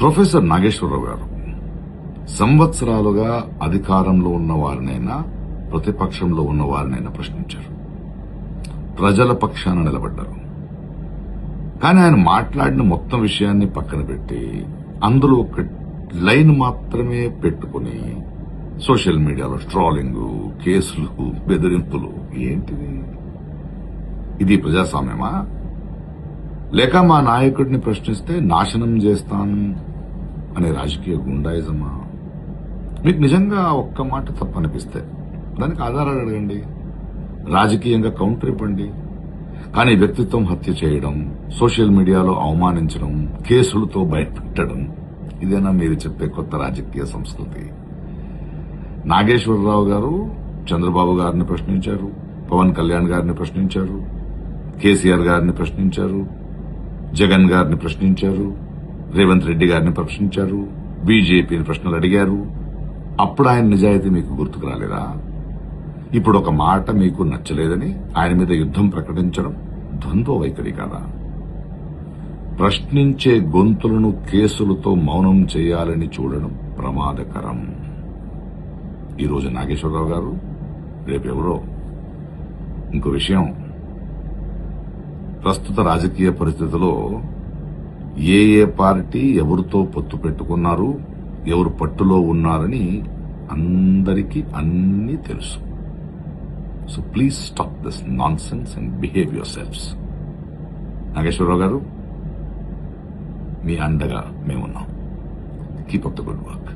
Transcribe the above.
Professor Nageswararao గారు సంవత్సరాలుగా అధికారంలో ఉన్న వారినైనా ప్రతిపక్షంలో ఉన్న వారినైనా ప్రశ్నించారు. ప్రజల పక్షాన నిలబడ్డారు. కానీ ఆయన మాట్లాడిన మొత్తం విషయాన్ని పక్కన పెట్టి అందులో ఒక లైన్ మాత్రమే పెట్టుకుని సోషల్ మీడియాలో ట్రోలింగ్, కేసులు, బెదిరింపులు. ఏంటిది? ఇది ప్రజాస్వామ్యమా? లేక మా నాయకుడిని ప్రశ్నిస్తే నాశనం చేస్తాను అనే రాజకీయ గుండాయిజమా? మీకు నిజంగా ఒక్క మాట తప్పనిపిస్తే దానికి ఆధారాలు అడగండి, రాజకీయంగా కౌంటర్ ఇవ్వండి. కానీ వ్యక్తిత్వం హత్య చేయడం, సోషల్ మీడియాలో అవమానించడం, కేసులతో భయపెట్టడం, ఇదేనా మీరు చెప్పే కొత్త రాజకీయ సంస్కృతి? నాగేశ్వరరావు గారు చంద్రబాబు గారిని ప్రశ్నించారు, పవన్ కళ్యాణ్ గారిని ప్రశ్నించారు, కేసీఆర్ గారిని ప్రశ్నించారు, జగన్ గారిని ప్రశ్నించారు, రేవంత్ రెడ్డి గారిని ప్రశ్నించారు, బీజేపీని ప్రశ్నలు అడిగారు. అప్పుడు ఆయన నిజాయితీ మీకు గుర్తుకు రాలేదా? ఇప్పుడు ఒక మాట మీకు నచ్చలేదని ఆయన మీద యుద్ధం ప్రకటించడం ద్వంద్వ వైఖరి కాదా? ప్రశ్నించే గొంతులను కేసులతో మౌనం చేయాలని చూడడం ప్రమాదకరం. ఈరోజు నాగేశ్వరరావు గారు, రేపెవరో. ఇంకో విషయం, ప్రస్తుత రాజకీయ పరిస్థితుల్లో ఏ పార్టీ ఎవరితో పొత్తు పెట్టుకున్నారు, ఎవరు పట్టులో ఉన్నారని అందరికీ అన్నీ తెలుసు. So please stop this nonsense and behave your selfs. Nageswararao గారు, మీ అండగా మేమున్నాం. Keep up the good work.